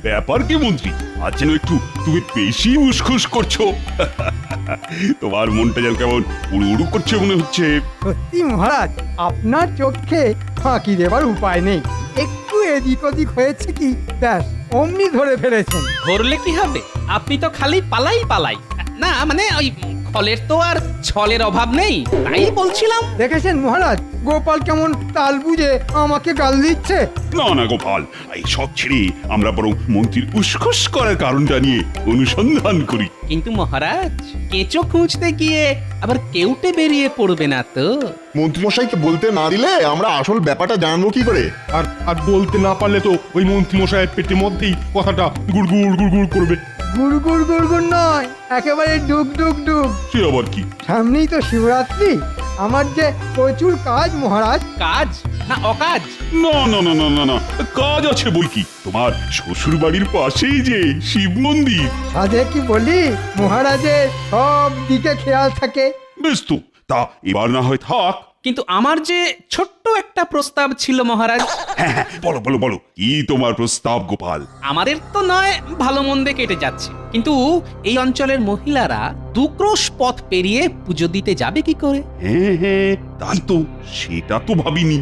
ব্যাপার কি মন্ত্রী, আজ যেন একটু তুমি বেশি উসখুস করছো। তোমার মনটা যেন কেমন উড়ু উড়ু করছে মনে হচ্ছে। সত্যি মহারাজ, আপনার চোখে ফাঁকি দেবার উপায় নেই। একটু এদিক ওদিক হয়েছে কি ব্যাস অমনি ধরে ফেলেছেন। ধরলে কি হবে? আপনি তো খালি পালাই। না মানে ওই ফলের তো আর ছলের অভাব নেই, তাই বলছিলাম। দেখেছেন মহারাজ, গোপাল কেমন তাল বুঝে আমাকে গাল দিচ্ছে। না না গোপাল, এই সব ছেড়ে আমরা বরং মন্ত্রীর উসখুস করার কারণটা নিয়ে অনুসন্ধান করি। কিন্তু মহারাজ, কেঁচো খুঁজতে গিয়ে আবার কেউটে বেরিয়ে পড়বে না তো? মন্ত্রীমশাইকে বলতে না দিলে আমরা আসল ব্যাপারটা জানবো কি করে? আর আর বলতে না পারলে তো ওই মন্ত্রী মশাইয়ের পেটের মধ্যেই কথাটা গুড়গুড় গুড়গুড় করবে। গুড় গুড় গুড় গুড় নয়, একেবারে ডুব ডুব ডুব। সে আবার কি? সামনেই তো শিবরাত্রি, আমার যে প্রচুর কাজ মহারাজ। কাজ না অকাজ? না না না না না না, কাজ আছে বই কি। তোমার শ্বশুর বাড়ির পাশেই যে শিব মন্দির। সাধে কি বলি, মহারাজের সব দিকে খেয়াল থাকে। বেশ তো, তা এবার না হয় থাক। কিন্তু আমার যে ছোট্ট একটা প্রস্তাব ছিল মহারাজ। হ্যাঁ হ্যাঁ, বলো বলো বলো, কি তোমার প্রস্তাব গোপাল? আমাদের তো নয় ভালো মন্দে কেটে যাচ্ছে, কিন্তু এই অঞ্চলের মহিলারা দুক্রোশ পথ পেরিয়ে পুজো দিতে যাবে কি করে? হ্যাঁ হ্যাঁ, তাই তো, সেটা তো ভাবিনি।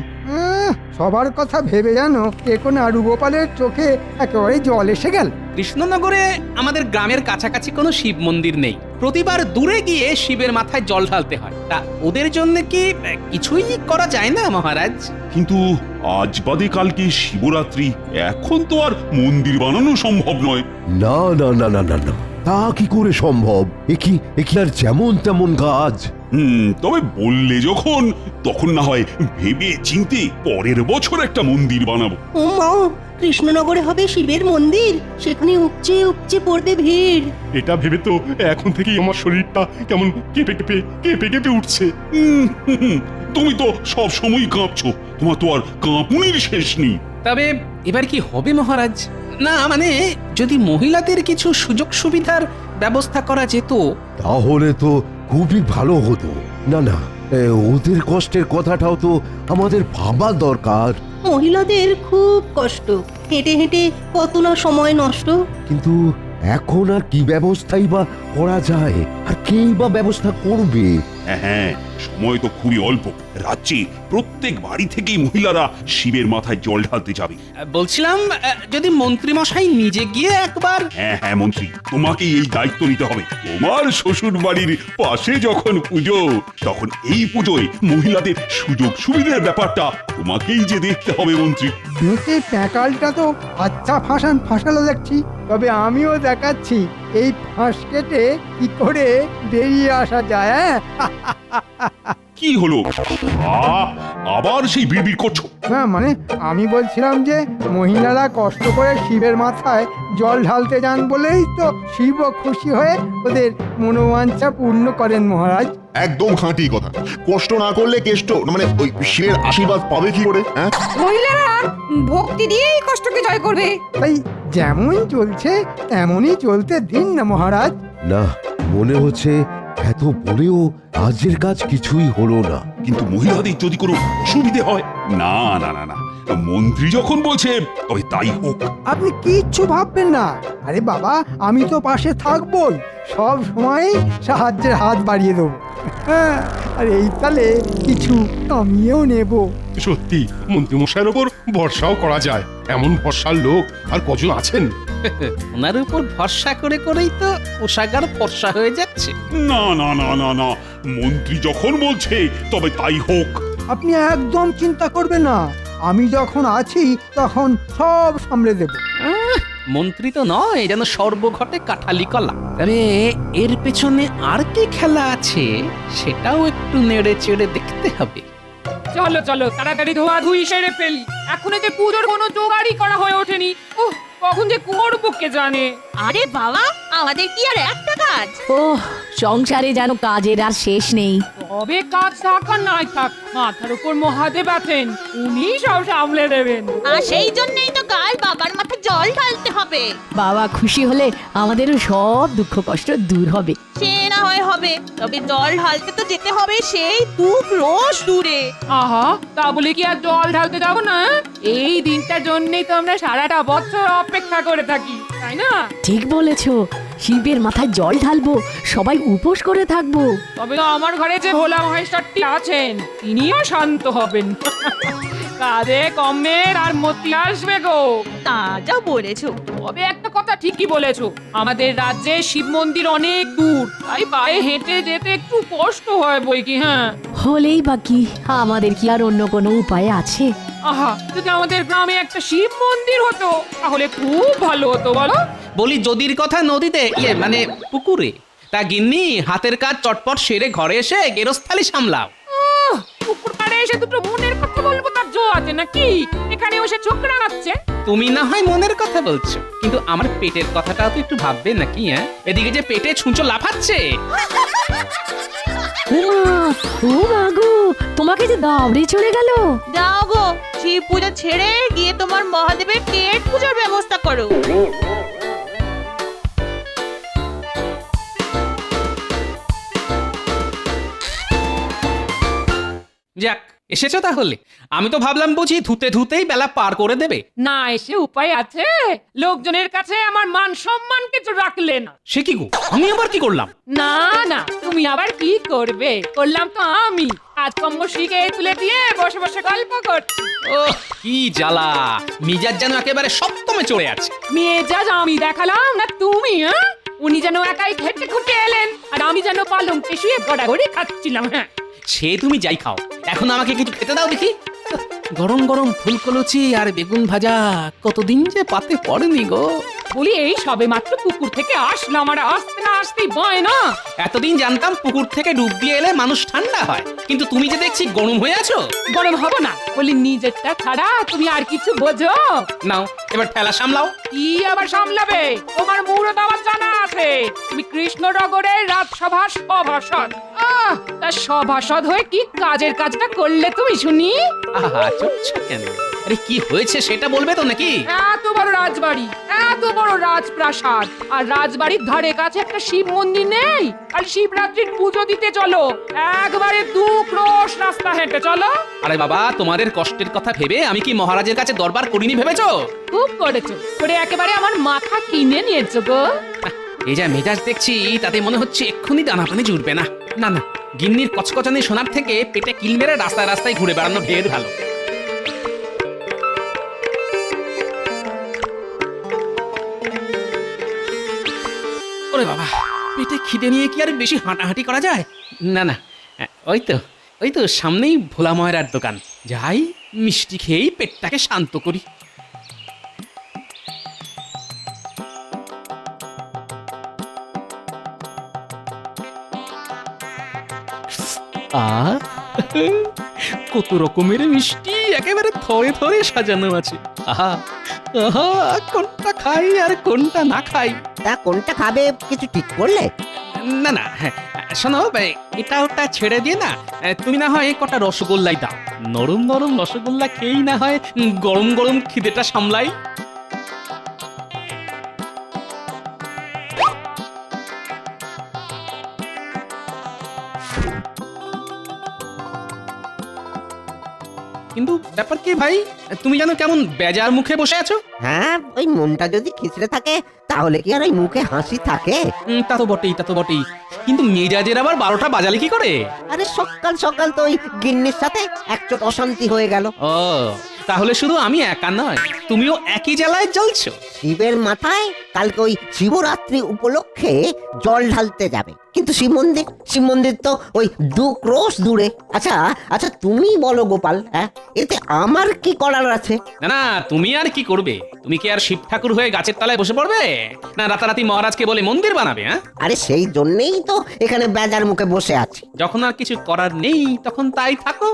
সবার কথা ভেবে জানো এখন আরু গোপালের চোখে একেবারে জল এসে গেল। কৃষ্ণনগরে আমাদের গ্রামের কাছাকাছি কোনো শিব মন্দির নেই। প্রতিবার দূরে গিয়ে শিবের মাথায় জল ঢালতে হয়। তা ওদের জন্য কি কিছুই করা যায় না মহারাজ? কিন্তু আজ বাদে কালকে শিবরাত্রি, এখন তো আর মন্দির বানানো সম্ভব নয়। না না না না না না, তা কি করে সম্ভব? একি আর যেমন তেমন কাজ। তবে বললে যখন, তখন না হয় ভেবে চিন্তে পরের বছর একটা মন্দির বানাবো। ও মা, কৃষ্ণনগরে হবে শিবের মন্দির, সেখানে উপচে উপচে পড়বে ভিড়। এটা ভেবে তো এখন থেকেই আমার শরীরটা কেমন কেঁপে কেঁপে কেঁপে কেঁপে উঠছে। তুমি তো সব সময় কাঁপছো, তোমার তো আর কাঁপুনির শেষ নেই। তবে এবার কি হবে মহারাজ? না মানে যদি মহিলাদের কিছু সুযোগ সুবিধার ব্যবস্থা করা যেত। তাহলে তো খুবই ভালো হতো। না না, ওদের কষ্টের কথাটাও তো আমাদের ভাবা দরকার। মহিলাদের খুব কষ্ট, হেঁটে হেঁটে কত না সময় নষ্ট। কিন্তু এখন আর কি ব্যবস্থাই বা করা যায়, আর কেই বা ব্যবস্থা করবে? হ্যাঁ হ্যাঁ, সময় তো খুবই অল্প। রাজ্যে প্রত্যেক বাড়ি থেকেই মহিলারা শিবের মাথায় জল ঢালতে যাবে। বলছিলাম যদি মন্ত্রী মশাই নিজে গিয়ে একবার। হ্যাঁ হ্যাঁ মন্ত্রী, তোমাকেই এই দায়িত্ব নিতে হবে। তোমার শ্বশুর বাড়ির পাশে যখন পুজো, তখন এই পুজোয় মহিলাদের সুযোগ সুবিধার ব্যাপারটা তোমাকেই যে দেখতে হবে মন্ত্রী। মেয়েকে প্যাকালটা তো আচ্ছা ফাঁসালো দেখছি। তবে আমিও দেখাচ্ছি এই ফাঁস কেটে কি করে বেরিয়ে আসা যায়। কি হলো? আবার সেই বিড়বিড় করছো? না মানে আমি বলছিলাম যে মহিলারা কষ্ট করে শিবের মাথায় জল ঢালতে যান বলেই তো শিবও খুশি হয়ে ওদের মনোবাঞ্ছা পূর্ণ করেন মহারাজ। একদম খাঁটি কথা। কষ্ট না করলে কেষ্ট মানে ওই শিবের আশীর্বাদ পাবে কি করে? হ্যাঁ, মহিলারা ভক্তি দিয়েই কষ্টকে জয় করবে। তাই যেমন চলছে তেমনই চলতে দিন না মহারাজ। না, মনে হচ্ছে এত বলেও কাজের কাজ কিছুই হলো না। কিন্তু মহিলাদের যদি কোনো অসুবিধে হয়, না না না না, মন্ত্রী যখন বলছে তবে তাই হোক। আপনি কিচ্ছু ভাববেন না। আরে বাবা, আমি তো পাশে থাকবই, সব সময় সাহায্যের হাত বাড়িয়ে দেবো। আর এই তালে কিছু আমিও নেব। সত্যি মন্ত্রী মশাইয়ের ওপর ভরসাও করা যায়, এমন ভরসার লোক আর কজন আছেন? ওনার উপর ভরসা করে করেই তো পোশাকার ফর্সা হয়ে যাচ্ছে। না না না না না, মন্ত্রী যখন বলছে তবে তাই হোক। আপনি একদম চিন্তা করবেন না, আমি যখন আছি তখন সব সামলে দেব। মন্ত্রী তো নয় যেন সর্বঘটে কাঠালি কলা। তবে এর পেছনে আর কি খেলা আছে সেটাও একটু নেড়ে চেড়ে দেখতে হবে। চলো চলো তাড়াতাড়ি ধোয়া ধুই সেরে ফেলি, এখনো যে পুজোর কোনো জোগাড়ই করা হয়ে ওঠেনি। ওহ, কখন যে করবো কে জানে। আরে বাবা, আমাদের কি আর একটা কাজ? ও সংসারে যেন কাজের আর শেষ নেই। তবে কাজ থাক আর নাই থাক, মাথার উপর মহাদেব আছেন, উনি সব সামলে দেবেন। আর সেই জন্যই তো কাল বাবার মাথায় জল ঢালতে হবে। বাবা খুশি হলে আমাদেরও সব দুঃখ কষ্ট দূর হবে। সে না হয় হবে, তবে জল ঢালতে তো যেতে হবে সেই 2 ক্রোশ দূরে। আহা, তা বলে কি আর জল ঢালতে যাবো না? এই দিনটার জন্যই তো আমরা সারাটা বছর অপেক্ষা করে থাকি, তাই না? ঠিক বলেছো, শিবের মাথায় জল ঢালবো, সবাই উপোস করে থাকবো। তবে তো আমার ঘরে যে ভোলা মহেশ্বরটি আছেন, তিনিও শান্ত হবেন। কাজে কমের আর মতি আসবে গো। তা যা বলেছো। তবে একটা কথা ঠিকই বলেছো, আমাদের রাজ্যে শিব মন্দির অনেক দূর, তাই পায়ে হেঁটে যেতে একটু কষ্ট হয় বই কি। হ্যাঁ, হলেই বাকি, আমাদের কি আর অন্য কোনো উপায় আছে? আহা, যদি আমাদের গ্রামে একটা শিব মন্দির হতো তাহলে খুব ভালো হতো, বলো? বলি যদির কথা নদীতে, মানে পুকুরে। তা গিন্নি, হাতের কাজ চটপট সেরে ঘরে এসে গেরস্থালি সামলাও। পুকুর পাড়ে এসে দুটো মনের কথা বলবো তার জো আছে নাকি? এখানে বসে চোখ রাঙাচ্ছে। তুমি না হয় মনের কথা বলছো, কিন্তু আমার পেটের কথাটাও তো একটু ভাববে নাকি? হ্যাঁ, এদিকে যে পেটে ছুঁচো লাফাচ্ছে। ও মা গো, তোমাকে যে দাওড়ে চলে গেল। যাও গো, শিব পূজা ছেড়ে গিয়ে তোমার মহাদেবের পেট পূজার ব্যবস্থা করো। যাক, এসেছো তাহলে। আমি তো ভাবলাম বুঝি ধুতে ধুতেই বেলা পার করে দেবে। না এসে উপায় আছে? লোকজনের কাছে আমার মান সম্মান কিছু রাখলে না। সে কি গো, আমি আবার কি করলাম? না না, তুমি আবার কি করবে? করলাম তো আমি। কাজকর্ম শিখে তুলে দিয়ে বসে বসে গল্প করছি। ও কি জ্বালা, মিজাজ যেন একেবারে সপ্তমে চড়ে আছে। মেজাজ আমি দেখালাম না তুমি? হ্যাঁ, উনি যেন একাই খেটে খুঁটে এলেন, আর আমি যেন পালঙ্কে শুয়ে গড়াগড়ি খাচ্ছিলাম। হ্যাঁ, সে তুমি যাই খাও, এখন আমাকে কিছু খেতে দাও দেখি। গরম গরম ফুলকলুচি আর বেগুন ভাজা কতদিন যে পাতে পড়েনি গো। বলি এই সবে মাত্র পুকুর থেকে আসলাম, আর আসতে না আসতেই ভয় না। এতদিন জানতাম পুকুর থেকে ডুব দিয়ে এলে মানুষ ঠান্ডা হয়, কিন্তু তুমি যে দেখছি গরম হয়ে আছো। গরম হবো না? বলি নিজেরটা ছাড়া তুমি আর কিছু বোঝো? নাও এবার ঠেলা সামলাও। কি আবার সামলাবে? তোমার মুহূর্ত আমার জানা আছে। তুমি কৃষ্ণনগরের রাজসভার সভাসদ। তা সভাসদ হয়ে কি কাজের কাজটা করলে তুমি শুনি? আহা, চুপছো কেন? আরে কি হয়েছে সেটা বলবে তো নাকি? এত বড় রাজবাড়ি, এত বড় রাজপ্রাসাদ, আর রাজবাড়ির ধারে কাছে একটা শিব মন্দির নেই? আর শিবরাত্রির পুজো দিতে চলো, একবারে 2 ক্রোশ রাস্তা হেঁটে চলো। আরে বাবা, তোমাদের কষ্টের কথা ভেবে আমি কি মহারাজের কাছে দরবার করিনি ভেবেছো? খুব করেছো, করে একেবারে আমার মাথা কিনে নিয়েছো গো। এই যা মেজাজ দেখছি, তাতে মনে হচ্ছে এক্ষুনি দানা পানি জুড়বে না। না না, গিন্নির কচকচানি শোনার থেকে পেটে কিল মেরে রাস্তায় রাস্তায় ঘুরে বেড়ানো ঢের ভালো। ওরে বাবা, পেটে খিদে নিয়ে কি আর বেশি হাঁটাহাঁটি করা যায়? না না, ওই তো সামনেই ভোলা ময়রার দোকান। যাই, মিষ্টি খেয়েই পেটটাকে শান্ত করি। কত রকমের মিষ্টি একেবারে থরে থরে সাজানো আছে। আহা আহা, কোনটা খাই আর কোনটা না খাই। তা কোনটা খাবে কিছু ঠিক করলে? না না, শোনো, এটা ওটা ছেড়ে দিয়ে না, তুমি না হয় কটা রসগোল্লাই দাও। নরম নরম রসগোল্লা খেয়েই না হয় গরম গরম খিদেটা সামলাই। কিন্তু ব্যাপার কি ভাই, তুমি জানো কেমন বেজার মুখে বসে আছো? হ্যাঁ, ওই মনটা যদি খিচড়ে থাকে তাহলে কি আর ওই মুখে হাসি থাকে? তা তো বটেই, তা তো বটেই, কিন্তু মেজাজের আবার 12টা বাজালে কি করে? আরে সকাল সকাল তো ওই গিন্নির সাথে একচোট অশান্তি হয়ে গেল। ও, তাহলে শুধু আমি একা নয়, তুমিও একই জ্বালায় জ্বলছো। শিবের মাথায় কালকে ওই শিবরাত্রি উপলক্ষে জল ঢালতে যাবে, কিন্তু শিব মন্দির তো ওই 2 ক্রোশ দূরে। আচ্ছা আচ্ছা, তুমি বলো গোপাল, হ্যাঁ এতে আমার কি করার আছে? না না, তুমি আর কি করবে? তুমি কি আর শিব ঠাকুর হয়ে গাছের তলায় বসে পড়বে, না রাতারাতি মহারাজকে বলে মন্দির বানাবে? হ্যাঁ, আরে সেই জন্যই তো এখানে বেজার মুখে বসে আছি। যখন আর কিছু করার নেই তখন তাই থাকো।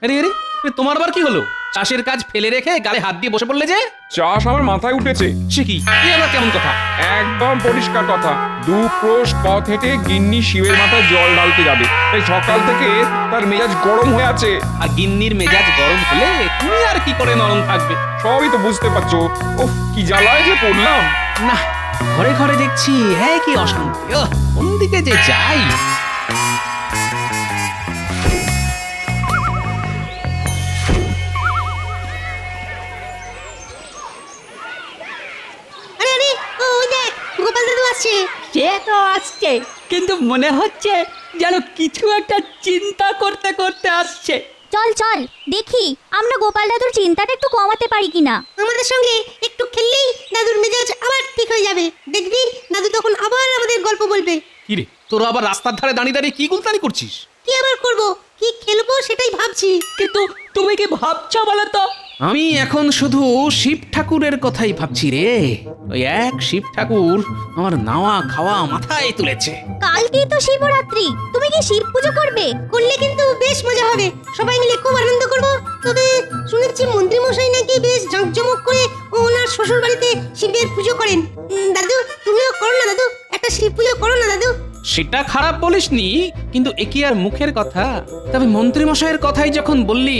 আরে আরে তোমার আবার কি হলো? চাষের কাজ ফেলে রেখে গালে হাত দিয়ে বসে পড়লে যে? চাষ আমার মাথায় উঠেছে। সে কি? এ আবার কেমন কথা? একদম পরিষ্কার কথা। 2 ক্রোশ পথ হেঁটে গিন্নি শিবের মাথায় জল ঢালতে যাবে, তাই সকাল থেকে তার মেজাজ গরম হয়ে আছে। আর গিন্নির মেজাজ গরম হলে তুমি আর কি করে নরম থাকবে? সবই তো বুঝতে পারছো। ওহ, কি জ্বালায় যে পড়লাম। না, ঘরে ঘরে দেখছি হ্যাঁ কি অশান্তি। কোন দিকে যে যাই। আরে আরে ওই দেখ গোপাল দাদু আসছে। সে তো আসছে, কিন্তু মনে হচ্ছে যেন কিছু একটা চিন্তা করতে করতে আসছে। চল চল দেখি আমরা গোপাল দাদুর চিন্তাটা একটু কমাতে পারি কিনা। আমাদের সঙ্গে একটু খেললেই দাদুর মেজাজ আবার ঠিক হয়ে যাবে। দেখবি দাদু তখন আবার আমাদের গল্প বলবে। কি রে, তোরা আবার রাস্তার ধারে দাঁড়িয়ে দাঁড়িয়ে কি গুলতানি করছিস? কি আবার করব, কি খেলবো সেটাই ভাবছি। কিন্তু তুমি কি ভাবছো বলো তো? আমি এখন শুধু শিব ঠাকুরের কথাই ভাবছি রে। ওই এক শিব ঠাকুর আমার নাওয়া খাওয়া মাথায় তুলেছে। কালকেই তো শিবরাত্রি, তুমি কি শিব পুজো করবে? করলে কিন্তু বেশ মজা হবে, সবাই মিলে খুব আনন্দ করব। তবে শুনেছি মন্ত্রী মশাই নাকি বেশ জাঁকজমক করে ওনার শ্বশুর বাড়িতে শিবের পুজো করেন। দাদু তুমিও করো না দাদু, একটা শিব পুজো করো না দাদু। সেটা খারাপ বলিসনি, কিন্তু এ কি আর মুখের কথা? তবে মন্ত্রী মশাইয়ের কথাই যখন বললি,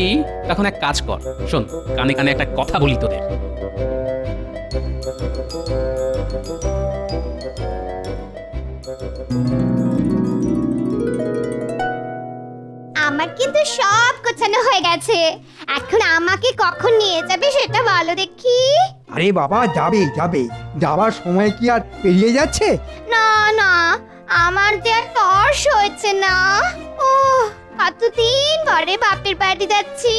তখন এক কাজ কর, শোন কানে কানে একটা কথা বলি তোদের। আমার কিন্তু সব গোছানো হয়ে গেছে, এখন আমাকে কখন নিয়ে যাবে সেটা বলো দেখি। আরে বাবা যাবে যাবে, যাবার সময় কি আর পেরিয়ে যাচ্ছে? না না, আমার যে আর তর্স হচ্ছে না। ও কতদিন পরে বাপের বাড়ি যাচ্ছি।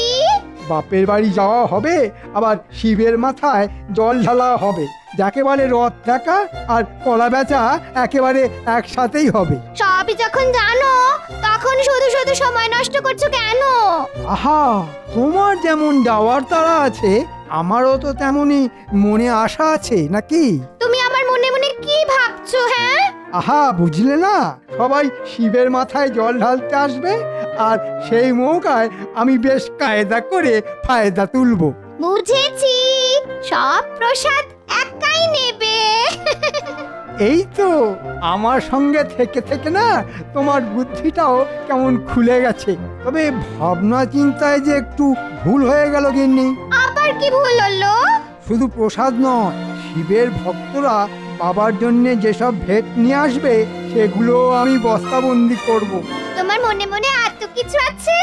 বাপের বাড়ি যাওয়া হবে, আবার শিবের মাথায় জল ঢালা হবে, যাকে বলে রথ দেখা আর কলা বেচা একেবারে একসাথেই হবে। সবই যখন জানো তখন শুধু শুধু সময় নষ্ট করছো কেন? আহা, তোমার যেমন যাওয়ার তাড়া আছে, আমারও তো তেমনই মনে আশা আছে নাকি? তুমি আমার মনে মনে কি ভাবছো? হ্যাঁ আহা, বুঝলে না, সবাই শিবের মাথায় জল ঢালতে আসবে, আর সেই মৌকায় আমি বেশ কায়দা করে ফায়দা তুলবো। বুঝেছি, সব প্রসাদ একাই নেবে। এই তো, আমার সঙ্গে থেকে থেকে না তোমার বুদ্ধিটাও কেমন খুলে গেছে। তবে ভাবনা চিন্তায় যে একটু ভুল হয়ে গেল গিন্নি। আবার কি ভুল হলো? শুধু প্রসাদ নয়, শিবের ভক্তরা বাবার জন্য যেসব ভেট নিয়ে আসবে সেগুলো আমি বস্তাবন্দি করব। তোমার মনে মনে এত কিছু আছে,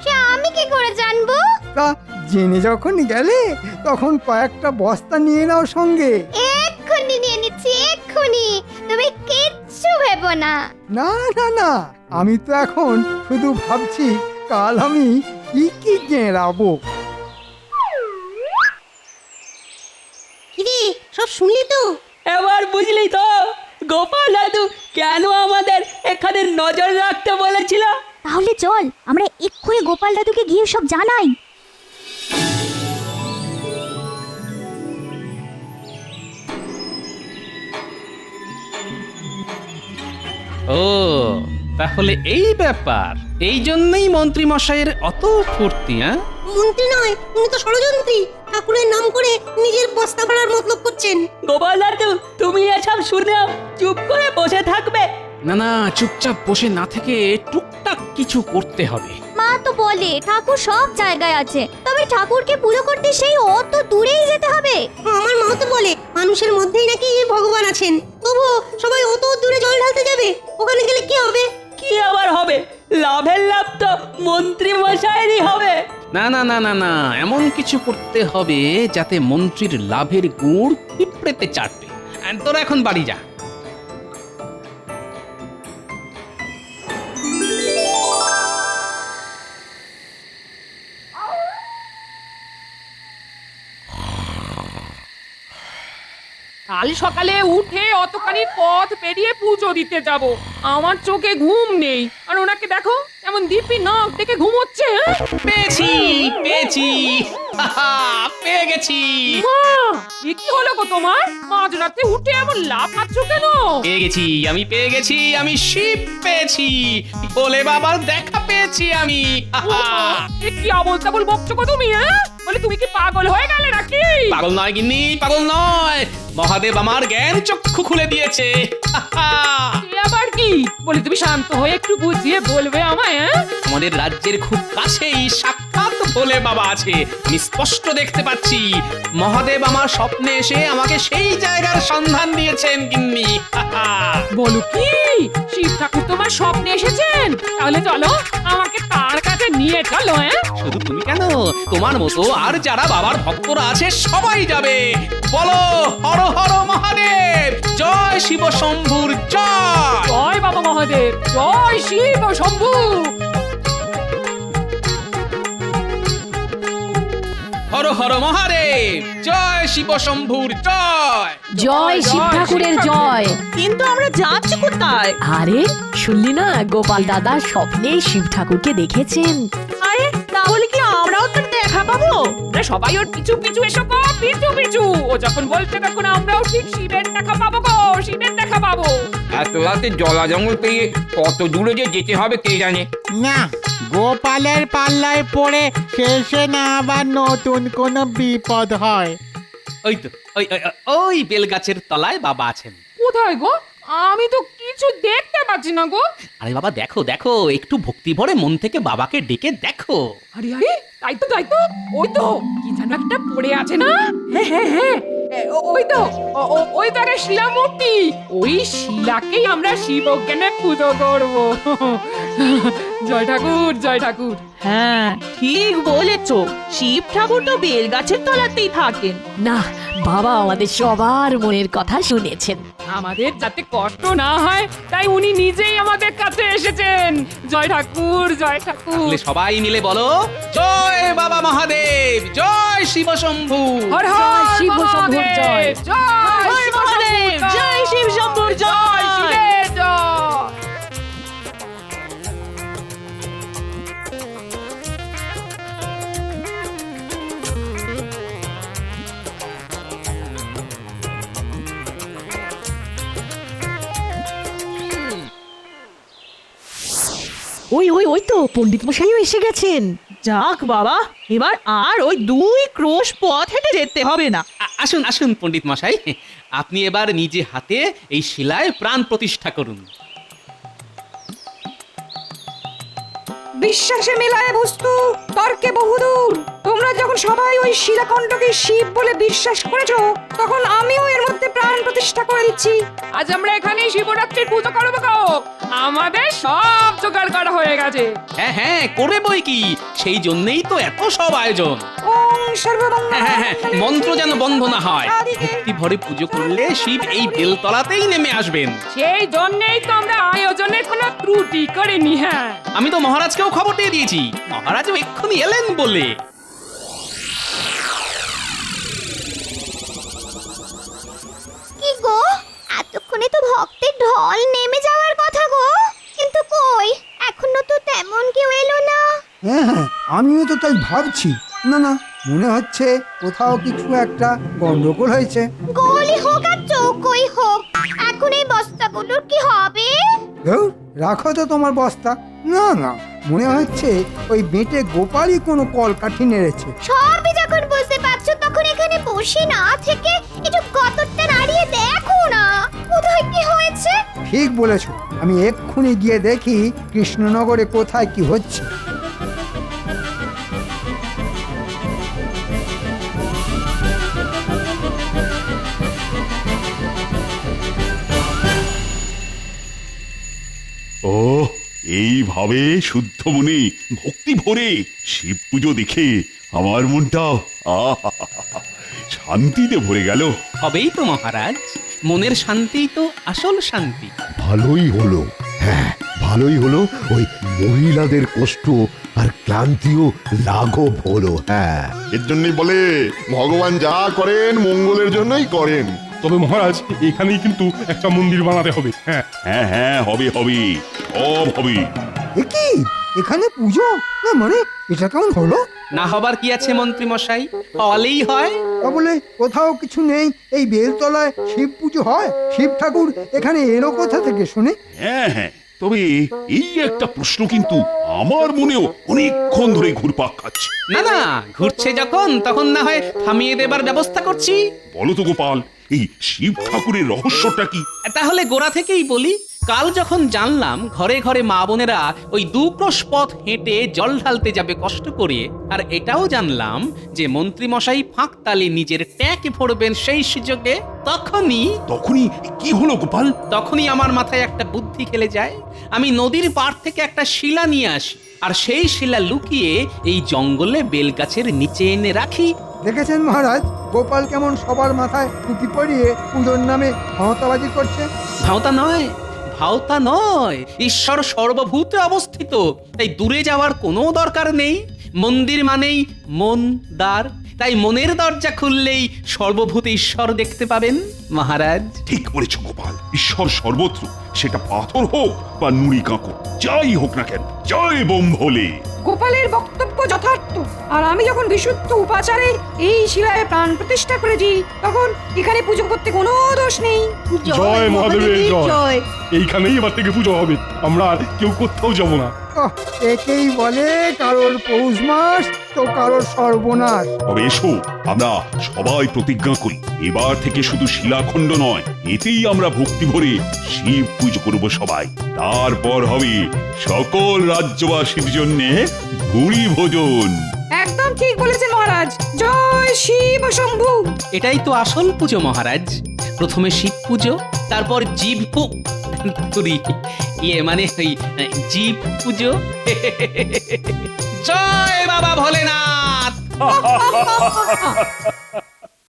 সে আমি কি করে জানবো? তা জেনে যখন গেলে তখন কয়েকটা বস্তা নিয়ে নাও সঙ্গে। এক্ষুনি নিয়ে নিচ্ছি, এক্ষুনি, তুমি কিচ্ছু ভেবো না। না না না, আমি তো এখন শুধু ভাবছি কাল আমি কি কি জেরাবো। কিরে সব শুনলি তো? এবার বুঝলি তো গোপাল দাদু কেন আমাদের এখানে নজর রাখতে বলেছিল? তাহলে চল আমরা এক্ষুনি গোপাল দাদুকে গিয়ে সব জানাই। ও তাহলে এই ব্যাপার, এই জন্যই মন্ত্রী মশাইয়ের অত ফুর্তি। হ্যাঁ, মন্ত্রী নয়, উনি তো ষড়যন্ত্রী। ঠাকুরের নাম করে নিজের বস্তা ভাড়ার মতলব করছেন। গোপাল দাদু তুমি এসব শুনে চুপ করে বসে থাকবে? না না, চুপচাপ বসে না থেকে টুকটাক কিছু করতে হবে। মা তো বলে ঠাকুর সব জায়গায় আছে, তবে ঠাকুরকে পুজো করতে সেই অত দূরেই যেতে হবে। আমার মা তো বলে মানুষের মধ্যেই নাকি ভগবান আছেন। তবু সবাই অত দূরে জল ঢালতে যাবে, ওখানে গেলে কি হবে? কি আবার হবে? লাভের লাভ তো মন্ত্রী মশাইরই হবে। না না না না না, এমন কিছু করতে হবে যাতে মন্ত্রীর লাভের গুড় পিঁপড়েতে চাটবে। তোরা এখন বাড়ি যা। কাল সকালে উঠে অতখানি পথ পেরিয়ে পুজো দিতে যাব, আমার চোখে ঘুম নেই। আর ওনাকে দেখো এমন দিব্যি নাক ডেকে ঘুমোচ্ছে? হ্যাঁ? পেয়েছি পেয়েছি হাহা, পেয়ে গেছি। মা, এ কি হলো গো তোমার? মাঝরাতে উঠে এমন লাফাচ্ছ কেন? পেয়ে গেছি, আমি পেয়ে গেছি, আমি শিব পেয়েছি, বলে বাবার দেখা পেয়েছি আমি। হাহা। এ কি আবল তাবল বকছো গো তুমি? হ্যাঁ, বলে তুমি কি পাগল হয়ে গেলে নাকি? পাগল নয় গিন্নি, পাগল নয়, মহাদেব আমার জ্ঞান চক্ষু খুলে দিয়েছে। হাহা। এ আবার কি? বলে তুমি শান্ত হয়ে একটু বুঝিয়ে বলবে আমায়? হ্যাঁ, আমাদের রাজ্যের খুব কাছেই সাক্ষাৎ ভোলে বাবা আছে, আমি স্পষ্ট দেখতে পাচ্ছি। মহাদেব আমার স্বপ্নে এসে আমাকে সেই জায়গার সন্ধান দিয়েছেন গিন্নি। হাহা। বলো কি শিব ঠাকুর তোমার স্বপ্নে এসেছেন? তাহলে চলো আমাকে তার কাছে নিয়ে চলো। হ্যাঁ, শুধু তুমি কেন, তোমার মতো আর যারা বাবার ভক্তরা আছে সবাই যাবে। বলো হর হর মহাদেব, জয় শিব শম্ভুর জয়। জয় বাবা মহাদেব, জয় শিব শম্ভু। হর হর মহাদেব, জয় শিব শম্ভুর জয়। জয় শিব ঠাকুরের জয়। কিন্তু আমরা যাচ্ছি কোথায়? আরে শুনলি না, গোপাল দাদা স্বপ্নে শিব ঠাকুরকে দেখেছেন। আরে তাহলে কি আমরাও তো দেখা পাবো? আরে সবাই ওর পিছু পিছু এসো গো, পিছু পিছু। ও যখন বলছে তখন আমরাও ঠিক শিবের দেখা পাবো গো, শিবের দেখা পাবো। এত রাতে জলা জঙ্গল পেয়ে কত দূরে যে যেতে হবে কে জানে। না, গোপালের পাল্লায় পড়ে শেষে না আবার নতুন কোনো বিপদ হয়। ওই তো ওই ওই, ওই বেলগাছের তলায় বাবা আছেন। কোথায় গো? আমি তো কিছু দেখতে পাচ্ছি না গো। আরে বাবা দেখো দেখো, একটু ভক্তি ভরে মন থেকে বাবাকে ডেকে দেখো। আরে আরে, তাই তো তাই তো, ওই তো কি যেন একটা পড়ে আছে না? হ্যাঁ হ্যাঁ হ্যাঁ, ওই তো ওই তো একটা শিলা মূর্তি। ওই শিলাকেই আমরা শিব জ্ঞানে পুজো করবো। জয় ঠাকুর, জয় ঠাকুর। হ্যাঁ ঠিক বলেছো, শিব ঠাকুর তো বেল গাছের তলাতেই থাকেন। না, বাবা আমাদের সবার মনের কথা শুনেছেন। আমাদের যাতে কষ্ট না হয় তাই উনি নিজেই আমাদের কাছে এসেছেন। জয় ঠাকুর, জয় ঠাকুর। তাহলে সবাই মিলে বলো, জয় বাবা মহাদেব, জয় শিব শম্ভু। হর হর শিব শম্ভুর জয়। জয় মহাদেব, জয় শিব শম্ভুর জয় জয়। শিবের জয়। ওই ওই ওই তো পণ্ডিত মশাইও এসে গেছেন। যাক বাবা, এবার আর ওই 2 ক্রোশ পথ হেঁটে যেতে হবে না। আসুন আসুন পণ্ডিত মশাই, আপনি এবার নিজে হাতে এই শিলায় প্রাণ প্রতিষ্ঠা করুন। বিশ্বাসে মেলায় বস্তু, তর্কে বহুদূর। তোমরা যখন সবাই ওই শিলাকণ্ঠকে শিব বলে বিশ্বাস করেছো, তখন আমিও এর মধ্যে প্রাণ প্রতিষ্ঠা করে দিচ্ছি। আজ আমরা এখানে শিবরাত্রির পুজো করবো গো। আমাদের সব জোগাড় করা হয়ে গেছে। হ্যাঁ হ্যাঁ, করে বই কি, সেই জন্যই তো এত সব আয়োজন। ওং সর্বমঙ্গল হ্যাঁ হ্যাঁ, মন্ত্র যেন বন্ধ না হয়। ভক্তি ভরে পুজো করলে শিব এই বেলতলাতেই নেমে আসবেন। সেই জন্যই তো আমরা আয়োজনে কোনো ত্রুটি করিনি। হ্যাঁ, আমি তো মহারাজকেও খবর দিয়ে দিয়েছি, মহারাজও এক্ষুনি এলেন বলে। কি গো, এতক্ষণে তো ভক্তের ঢল নেমে যাওয়ার কথা গো, কিন্তু কই এখনো তো তেমন কেউ এলো না। হ্যাঁ হ্যাঁ, আমিও তো তাই ভাবছি। না না, মনে হচ্ছে কোথাও কিছু একটা গন্ডগোল হয়েছে। গোলই হোক আর চৌকোই হোক, এখন এই বস্তাগুলোর কি হবে? ধুর, রাখো তো তোমার বস্তা। না না, মনে হচ্ছে ওই বেটে গোপালই কোনো কলকাঠি নেড়েছে। সবই যখন বুঝতে পারছো, তখন এখানে বসে না থেকে একটু গতরটা নাড়িয়ে দেখো না, কোথায় কি হয়েছে। ঠিক বলেছো, আমি এক্ষুনি গিয়ে দেখি কৃষ্ণনগরে কোথায় কি হচ্ছে। ও এইভাবে শুদ্ধ মনে ভক্তি ভরে শিব পুজো দেখে আমার মনটা শান্তিতে ভরে গেল। হবেই তো মহারাজ, মনের শান্তি তো আসল শান্তি। ভালোই হলো, হ্যাঁ ভালোই হলো। ওই মহিলাদের কষ্ট আর ক্লান্তিও লাঘব হলো। হ্যাঁ, এর জন্যই বলে ভগবান যা করেন মঙ্গলের জন্যই করেন। তবে মহারাজ, এখানেই কিন্তু একটা মন্দির বানাতে হবে। হ্যাঁ হ্যাঁ হ্যাঁ, হবে হবে, সব হবে। এ কি, এখানে পুজো না মানে এটা কেমন হলো? না হবার কি আছে মন্ত্রী মশাই, হলেই হয়। তা বলে কোথাও কিছু নেই এই বেলতলায় শিব পুজো হয়? শিব ঠাকুর এখানে এলো কোথা থেকে শুনে? হ্যাঁ হ্যাঁ, তবে এই একটা প্রশ্ন কিন্তু আমার মনেও অনেকক্ষণ ধরে ঘুরপাক খাচ্ছে। না না, ঘুরছে যখন তখন না হয় থামিয়ে দেবার ব্যবস্থা করছি। বলো তো গোপাল, এই শিব ঠাকুরের রহস্যটা কি? তাহলে গোড়া থেকেই বলি। কাল যখন জানলাম ঘরে ঘরে মা বোনেরা ওই 2 ক্রোশ পথ হেঁটে জল ঢালতে যাবে কষ্ট করে, আর এটাও জানলাম যে মন্ত্রী মশাই ফাঁক তালে নিজের ট্যাঁক ফোড়বেন সেই সুযোগে, তখনই কি হলো গোপাল? তখনই আমার মাথায় একটা বুদ্ধি খেলে যায়। আমি নদীর পাড় থেকে একটা শিলা নিয়ে আসি, আর সেই শিলা লুকিয়ে এই জঙ্গলে বেলগাছের নিচে এনে রাখি। দেখেছেন মহারাজ, গোপাল কেমন সবার মাথায় টুপি পরিয়ে পুজোর নামে ক্ষমতাবাজি করছে? ভাওতা নয়, ঈশ্বর সর্বভূতে অবস্থিত, তাই দূরে যাওয়ার কোনো দরকার নেই। মন্দির মানেই মন দ্বার, তাই মনের দরজা খুললেই সর্বভূতে ঈশ্বর দেখতে পাবেন মহারাজ। ঠিক বলেছ গোপাল, ঈশ্বর সর্বত্র, সেটা পাথর হোক বা নুড়ি কাঁকড়, যাই হোক না কেন, জয় বোম ভোলে। গোপালের বক্তব্য যথার্থ। আর আমি যখন বিশুদ্ধ উপাচারে এই শিলায় প্রাণ প্রতিষ্ঠা করেছি, তখন এখানে পুজো করতে কোনো দোষ নেই। জয় মহাদেবের জয়। এইখানেই এবার থেকে পুজো হবে, আমরা আর কেউ কোথাও যাব না। একেই বলে কারোর পৌষ মাস তো কারোর সর্বনাশ। তবে এসো আমরা সবাই প্রতিজ্ঞা করি, এবার থেকে শুধু শিলাখণ্ড নয়, এতেই আমরা ভক্তি ভরে শিব পুজো করব সবাই। তারপর হবে সকল রাজ্যবাসীর জন্য ভুরি ভোজন। একদম ঠিক বলেছেন মহারাজ। জয় শিব শম্ভু। এটাই তো আসল পুজো মহারাজ। প্রথমে শিব পুজো, তারপর মানে ওই জীব পুজো। জয় বাবা ভোলেনাথ।